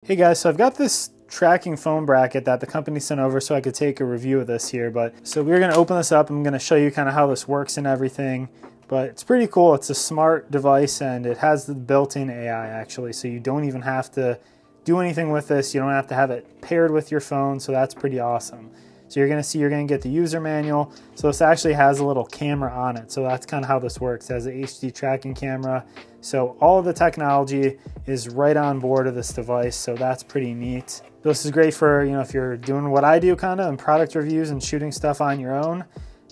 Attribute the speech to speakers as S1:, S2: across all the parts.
S1: Hey guys, so I've got this tracking phone bracket that the company sent over so I could take a review of this here. So we're going to open this up. I'm going to show you kind of how this works and everything. But it's pretty cool. It's a smart device and it has the built-in AI actually. So you don't even have to do anything with this. You don't have to have it paired with your phone. So that's pretty awesome. So you're going to get the user manual. So this actually has a little camera on it. So that's kind of how this works. It has an HD tracking camera. So all of the technology is right on board of this device. So that's pretty neat. This is great for, if you're doing what I do kind of in product reviews and shooting stuff on your own.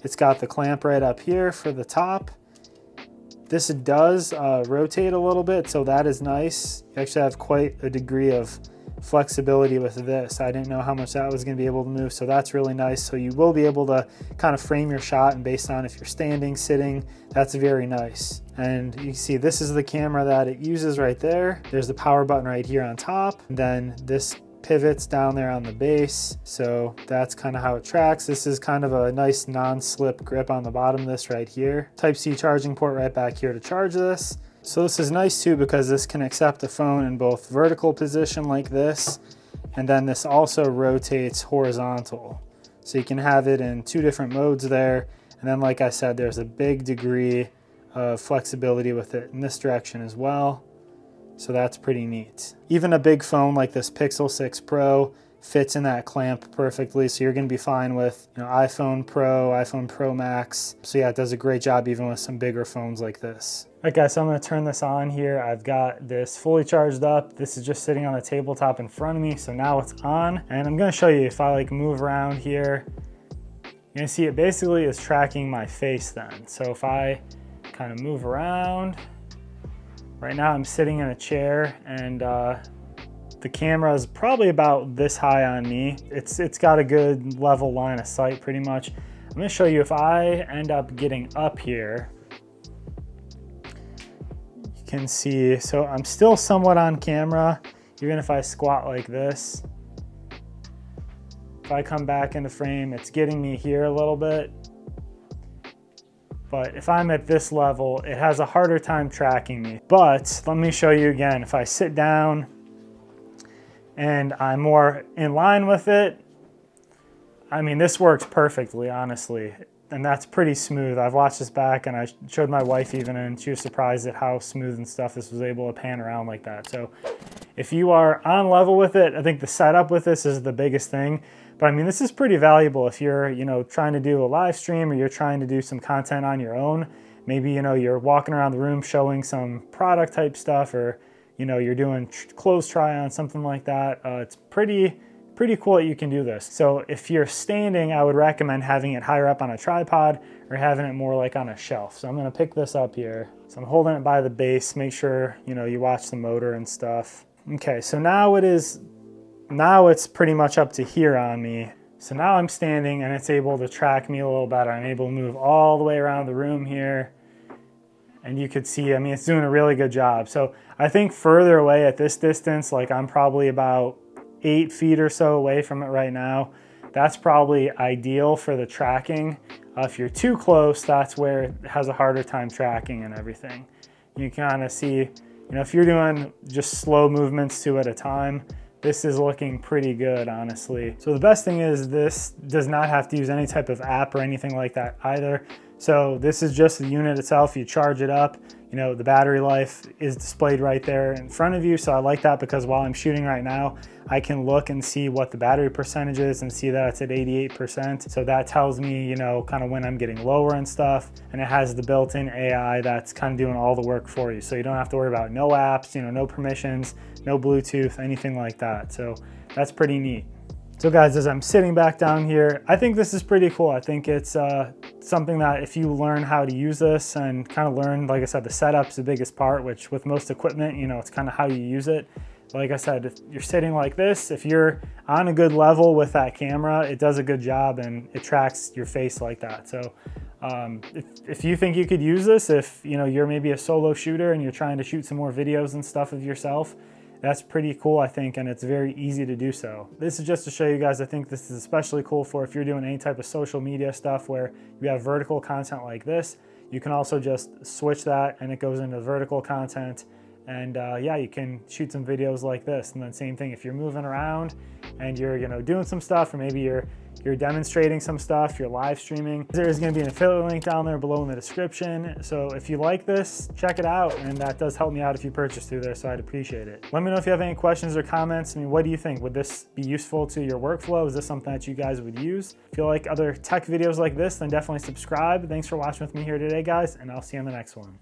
S1: It's got the clamp right up here for the top. This does rotate a little bit, so that is nice. You actually have quite a degree of flexibility with this. I didn't know how much that was going to be able to move, so that's really nice. So you will be able to kind of frame your shot, and based on if you're standing, sitting, that's very nice. And you can see this is the camera that it uses right there. There's the power button right here on top. And then this pivots down there on the base. So that's kind of how it tracks. This is kind of a nice non-slip grip on the bottom of this right here. Type-C charging port right back here to charge this. So this is nice too because this can accept the phone in both vertical position like this, and then this also rotates horizontal. So you can have it in two different modes there. And then like I said, there's a big degree of flexibility with it in this direction as well. So that's pretty neat. Even a big phone like this Pixel 6 Pro fits in that clamp perfectly. So you're going to be fine with iPhone Pro, iPhone Pro Max. So yeah, it does a great job even with some bigger phones like this. All right guys, so I'm going to turn this on here. I've got this fully charged up. This is just sitting on a tabletop in front of me. So now it's on, and I'm going to show you if I move around here, you're going to see it basically is tracking my face then. So if I kind of move around, right now I'm sitting in a chair and the camera is probably about this high on me. It's got a good level line of sight pretty much. I'm going to show you if I end up getting up here, you can see, so I'm still somewhat on camera, even if I squat like this. If I come back into frame, it's getting me here a little bit. But if I'm at this level, it has a harder time tracking me. But let me show you again. If I sit down and I'm more in line with it, I mean, this works perfectly, honestly. And that's pretty smooth. I've watched this back and I showed my wife even, and she was surprised at how smooth and stuff this was able to pan around like that. So if you are on level with it, I think the setup with this is the biggest thing. But I mean, this is pretty valuable if you're, trying to do a live stream or you're trying to do some content on your own. Maybe, you're walking around the room showing some product type stuff, or, you're doing clothes try on, something like that. It's pretty cool that you can do this. So if you're standing, I would recommend having it higher up on a tripod or having it more like on a shelf. So I'm gonna pick this up here. So I'm holding it by the base, make sure, you watch the motor and stuff. Okay, so now it's pretty much up to here on me. So now I'm standing and it's able to track me a little better. I'm able to move all the way around the room here. And you could see, I mean, it's doing a really good job. So I think further away at this distance, like I'm probably about 8 feet or so away from it right now. That's probably ideal for the tracking. If you're too close, that's where it has a harder time tracking and everything. You can kind of see, if you're doing just slow movements 2 at a time, this is looking pretty good, honestly. So the best thing is this does not have to use any type of app or anything like that either. So this is just the unit itself. You charge it up, the battery life is displayed right there in front of you. So I like that because while I'm shooting right now, I can look and see what the battery percentage is and see that it's at 88%. So that tells me, kind of when I'm getting lower and stuff. And it has the built-in AI that's kind of doing all the work for you. So you don't have to worry about no apps, no permissions, no Bluetooth, anything like that. So that's pretty neat. So guys, as I'm sitting back down here, I think this is pretty cool. I think it's something that if you learn how to use this and kind of learn, like I said, the setup's the biggest part, which with most equipment, it's kind of how you use it. Like I said, if you're sitting like this, if you're on a good level with that camera, it does a good job and it tracks your face like that. So if you think you could use this, if you're maybe a solo shooter and you're trying to shoot some more videos and stuff of yourself, that's pretty cool, I think, and it's very easy to do so. This is just to show you guys, I think this is especially cool for if you're doing any type of social media stuff where you have vertical content like this. You can also just switch that and it goes into vertical content, And yeah, you can shoot some videos like this. And then same thing, if you're moving around and you're doing some stuff, or maybe you're demonstrating some stuff, you're live streaming, there's gonna be an affiliate link down there below in the description. So if you like this, check it out. And that does help me out if you purchase through there, so I'd appreciate it. Let me know if you have any questions or comments. I mean, what do you think? Would this be useful to your workflow? Is this something that you guys would use? If you like other tech videos like this, then definitely subscribe. Thanks for watching with me here today, guys, and I'll see you on the next one.